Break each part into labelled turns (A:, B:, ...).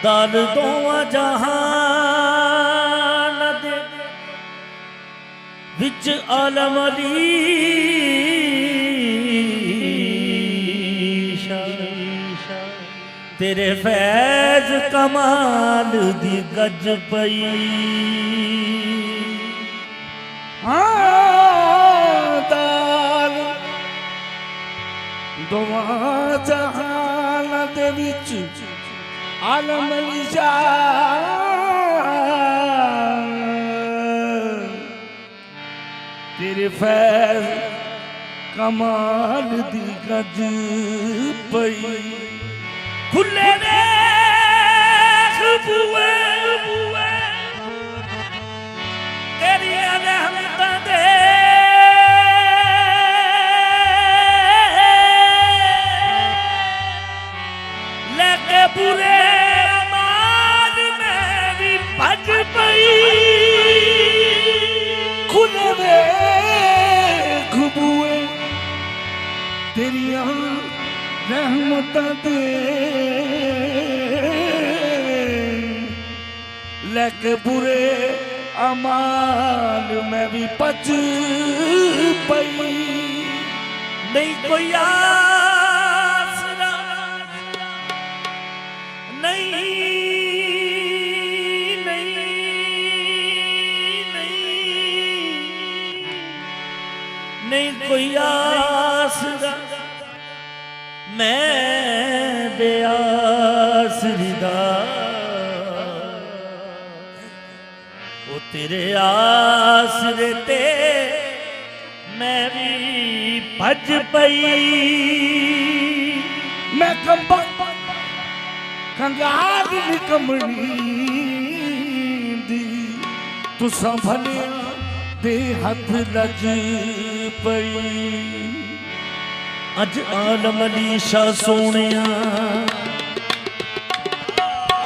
A: दर दोवां जहान दे विच आलम अली तेरे फैज कमाल दी गज पई
B: दर दोवां जहान दे विच आलम अली तेरे फैज कमाल दी गज पई
A: खुले ने बुए तेरी रहमतां दे लेके बुरे अमाल में भी भज पई
B: खुले वे खुबुए तेरिया रहमतां दे लेके बुरे अमाल में भी पच पई
A: नहीं कोई आसरा नहीं नहीं कोई आसरा मैं बेआसरी दा वो तेरे आसरे ते मैं भी भज पई
B: मैं कंबा कंगार निकमणी दी तू संभलिया दे हथ लज पई
A: अज आलम अली शाह सोनिया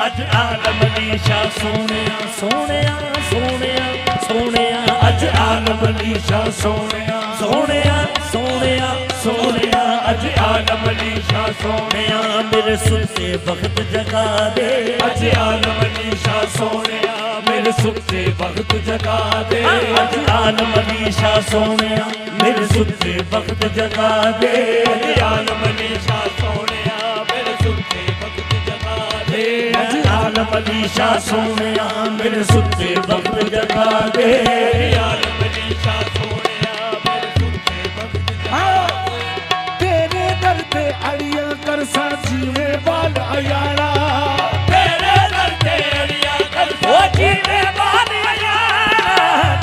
A: अज आलम अली शाह सोनिया सोनिया सोनिया सोनिया अज आलम अली शाह सोनिया सोनिया सोनिया सोनिया अज आलम अली शाह सोनिया मेरे सुनते वक्त जगा दे
B: अज आलम अली शाह सोनिया मेरे सुनते वक्त जगा दे
A: अज आलम अली शाह सोनिया मेरे सुनते वक्त जगा दे
B: अज आलम अली शाह सोनिया मेरे सुनते वक्त जगा दे
A: अज आलम अली शाह सोनिया मेरे सुनते वक्त जगा दे
B: आलम अली शाह सोनिया मेरे सुनते वक्त जगा दे तेरे दर पे अड़िया कर सा जीवे बाल अयाड़ा तेरे दर पे अड़िया कर
A: ओ जीवे बाल अयाड़ा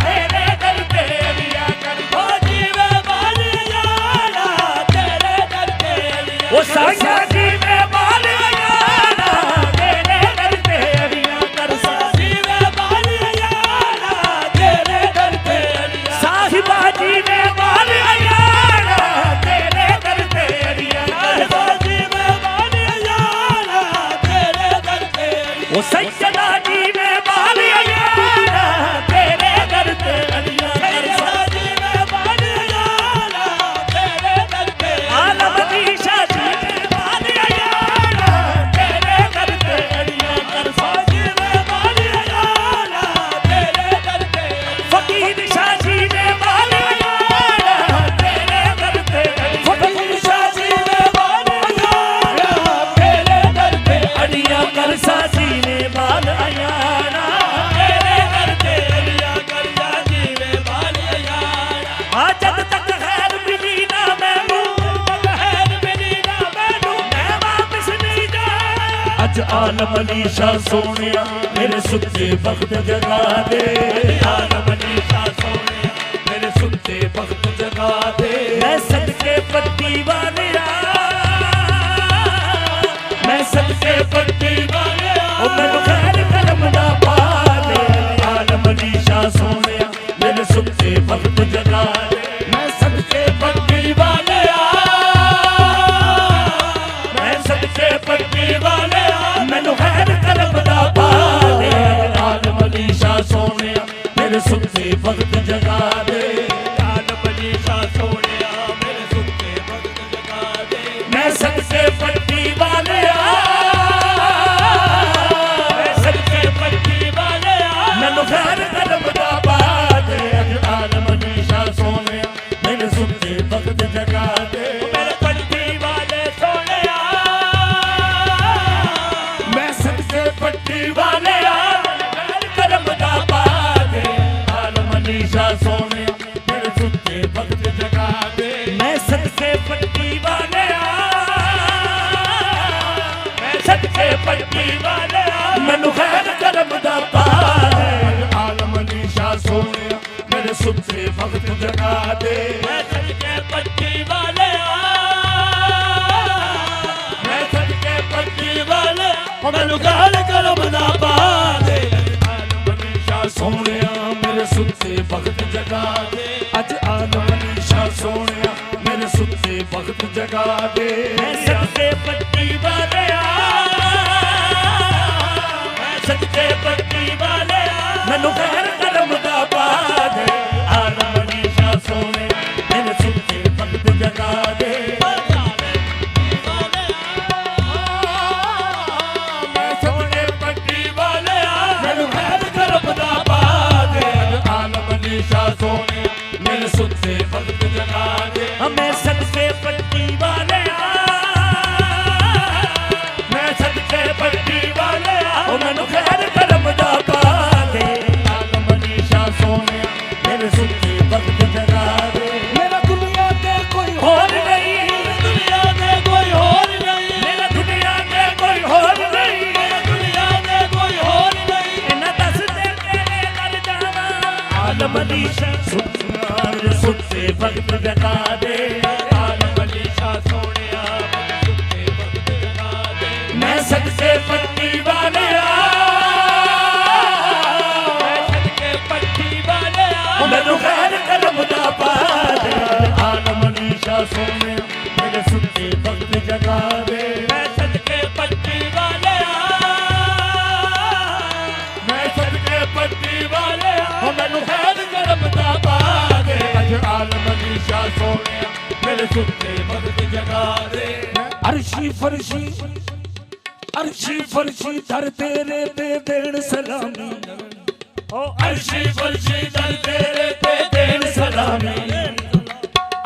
A: तेरे दर पे अड़िया कर
B: ओ जीवे बाल अयाड़ा तेरे दर पे अड़िया
A: ओ साया जीवे बाल अयाड़ा तेरे दर पे अड़िया कर
B: जीवे बाल अयाड़ा तेरे दर पे अड़िया
A: साहिबा जीवे बाल अयाड़ा तेरे दर पे अड़िया कर
B: जीवे बाल अयाड़ा तेरे दर पे
A: ओ सैयदा जीवे बाल अयाड़ा तेरे दर पे अड़िया कर
B: जीवे बाल अयाड़ा तेरे दर पे
A: आलम अली शाह जीवे बाल अयाड़ा तेरे दर पे अड़िया कर
B: जीवे बाल अयाड़ा तेरे दर पे
A: फकीर शाह जीवे बाल अयाड़ा तेरे दर पे
B: फकीर शाह जीवे बाल अयाड़ा तेरे दर पे
A: अड़िया कर सा जीवे बाल अयाड़ा
B: तेरे दर पे अड़िया कर जा जीवे बाल अयाड़ा
A: आ जब तक खैर मिली ना मैनू
B: खैर मिली ना मैनू
A: मैं वापस नहीं जा अज आलम अली शाह सोनिया मेरे सुते वक्त जगा दे
B: आलम अली शाह सोनिया मेरे सुनते वक्त जगा दे
A: मैं सदके पत्ती वाले
B: मैं सबके पट्टी वाले
A: ओ मैनू खैर करम दा पा दे आलम अली शाह सोनिया मेरे सुते वक्त जगा दे
B: मैं सबके पट्टी वाले
A: मैं सदके पत्ती वाले मैनू खैर करम दा पा दे आलम अली शाह सोनिया मेरे सुते वक्त जगा दे
B: आलम दे
A: मैं सदके पट्टी वाले मैं सदके पट्टी वाले मैनू गाल करम दा पा दे
B: आलम अली शाह सोहणिया मेरे सुत्ते वक्त जगा दे अज आलम अली शाह सोहणिया मेरे सुत्ते वक्त जगा दे
A: मैं सदके पट्टी वाले मैं सदके पट्टी वाले मैनू गाल करम दा पा दे आलम अली शाह सोहणिया मेरे सुत्ते वक्त जगा दे
B: मैं सदके पट्टी वाले मैनू खैर करम दा पा दे आलम अली शाह सोहणिया मेरे सुत्ते वक्त जगा दे
A: मैं सदके पट्टी वाले मैं सदके पट्टी वाले मैनू खैर करम दा पा दे
B: आलम अली शाह सोहणिया
A: मेरे सुत्ते वक्त जगा दे
B: मेरा दुनिया ते कोई
A: होर नहीं
B: दुनिया ते कोई और नहीं
A: मेरा दुनिया में कोई होर नहीं
B: दुनिया ते कोई और नहीं
A: इन्ना दस दे तेरे कर जाना आलम अली शाह मेरे सुत्ते वक्त जगा दे
B: आलम अली शाह सोहणिया मेरे सुत्ते वक्त जगा दे
A: मैं सदके पट्टी वाले
B: मैं सदके पट्टी वाले
A: मैनू खैर करम दा पा दे आलम अली शाह सोहणिया मेरे सुत्ते वक्त जगा दे
B: मैं सदके पट्टी वाले मैं सदके पट्टी वाले मैनू खैर करम दा पा दे अज आलम अली शाह सोहणिया मेरे सुत्ते वक्त जगा दे
A: अर्शी फरशी दर तेरे ते देण सलामी
B: ओ अर्शी फरशी दर तेरे ते देन सलामी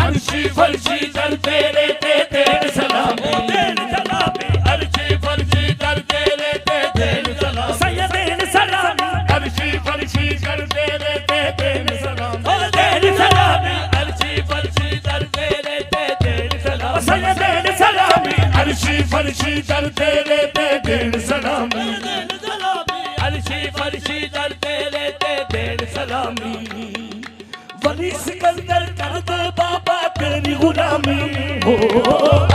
B: अर्शी फरशी दर तेरे ते देन सलामी
A: देण सलामी
B: अर्शी फरशी दर तेरे ते देन सलामी
A: सैयदेन सलामी
B: अर्शी फरशी दर तेरे ते देन सलामी
A: ओ देण सलामी
B: अर्शी फरशी दर तेरे ते देन सलामी
A: सैयदेन सलामी
B: अर्शी फरशी दर तेरे ते देन सलामी
A: अर्शी फरशी दर तेरे ते देण सलामी वली सिकंदर कर दे बाबा तेरी गुलामी हो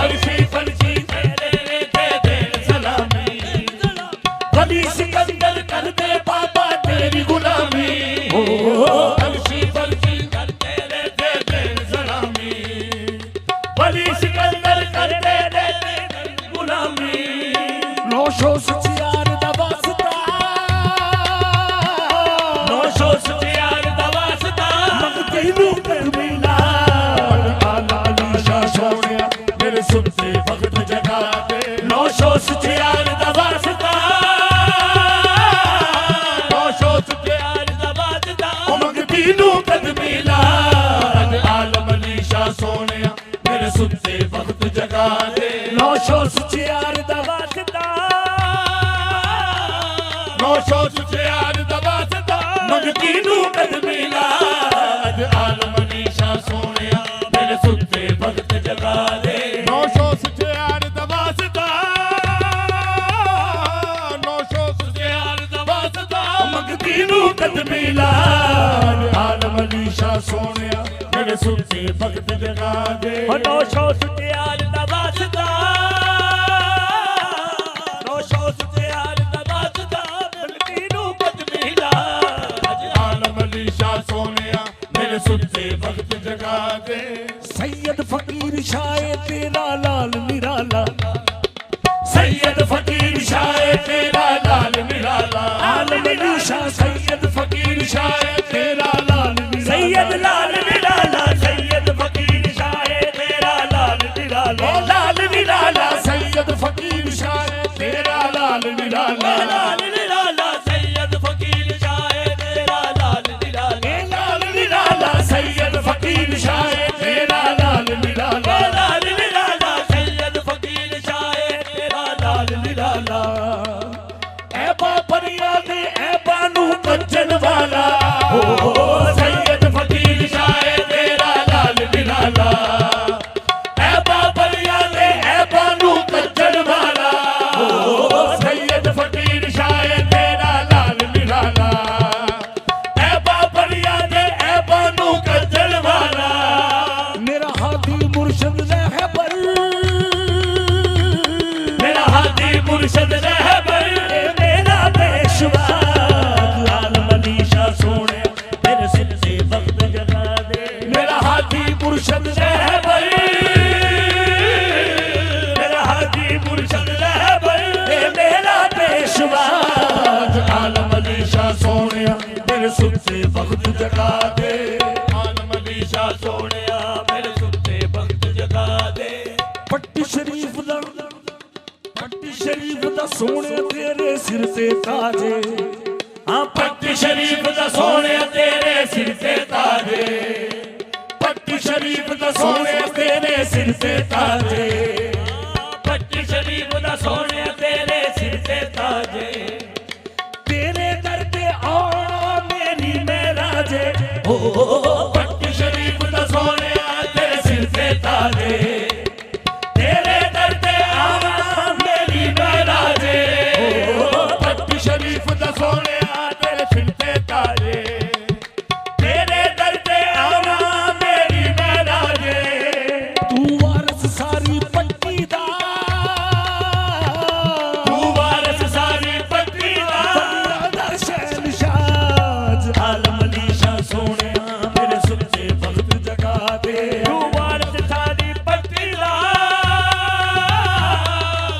B: अर्शी फरशी तेरे ते देन सलामी
A: वली सिकंदर कर दे बाबा तेरी गुलामी हो
B: अर्शी फरशी दर तेरे ते देन सलामी
A: वली सिकंदर कर दे तेरी गुलामी नौशो सुचियार दा वास्ता नौशो सुचियार दा वास्ता मंगती नू कर मिला
B: आलम अली शाह सोहणिया मेरे सुत्ते वक्त जगा दे
A: नौशो सुचियार दा वास्ता
B: नौशो सुत्यार दा वास्ता
A: मंगती नू कर मिला
B: आलम अली शाह सोहणिया मेरे सुत्ते वक्त जगा दे
A: नौशो सुचियार दा वास्ता
B: नौशो सुत्यार दा वास्ता
A: मंगती नू कर मिला
B: आलम अली शाह सोहणिया मेरे सुत्ते वक्त जगा दे नौशो सुत्यार दा वास्ता नौशो सुत्यार दा वास्ता
A: मंगती नू कर मिला
B: आलम अली शाह सोहणिया मेरे सुत्ते वक्त जगा दे
A: नौशो सुचियार दा वास्ता नौशो सुचियार दा वास्ता मंगती नू कर मिला
B: आलम अली शाह सोहणिया मेरे सुत्ते वक्त जगा दे
A: सैयद फकीर शाह तेरा लाल निराला सैयद फकीर शाह तेरा लाल निराला आलम अली शाह सैयद फकीर शाह तेरा लाल निराला सैयद लाल निराला सैयद फकीर शाह तेरा लाल निराला लाल निराला
B: सैयद फकीर शाह तेरा लाल निराला
A: लाल निराला सैयद फकीर शाह तेरा लाल निराला लाल निराला सैयद फकीर शाह तेरा लाल निराला लाल निराला सैयद फकीर शाह तेरा लाल निराला ऐ बाबरिया दे ऐ
B: मुर्शद रहबर,
A: मेरा हाजी मुर्शद रहबर,
B: मेरा पेशवा आलम अली शाह सोनिया मेरे सुते वक्त जगा दे।
A: आलम अली शाह सोनिया मेरे सुते वक्त जगा दे।
B: पट्टी शरीफ दा सोने तेरे सिर ते ताजे,
A: हाँ पट्टी शरीफ दा सोने तेरे सिर ते ताजे,
B: पट्टी शरीफ दा सोने तेरे सिर ते ताजे,
A: पट्टी शरीफ दा सोने तेरे सिर ते ताजे।
B: तेरे दर पे आना मेरी मेराजे,
A: ओ पट्टी शरीफ दा सोने तेरे सिर ते ताजे, तेरे दर ते आवा मेरी महराजे।
B: ओ पट्टी शरीफ दा सोने तेरे सिर ते ताजे,
A: तेरे दर ते आवा मेरी महराजे।
B: तू वारस सारी पट्टी दा,
A: तू वारस सारी पट्टी दा,
B: दा शहनशाह
A: आलम अली शाह सोनिया
B: मेरे सुते वक्त जगा दे।
A: तू वारस सारी पट्टी दा,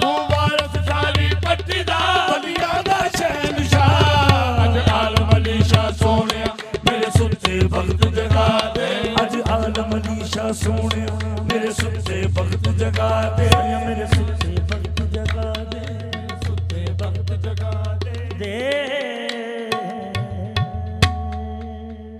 A: तू वारस सारी पट्टी दा,
B: बलिया दा शहनशाह आलम अली शाह सोनिया मेरे सुते वक्त जगा दे। अज आलम अली शाह सोनिया मेरे सुते वक्त जगा दे, मेरे सुते वक्त जगा दे, सुते वक्त जगा दे।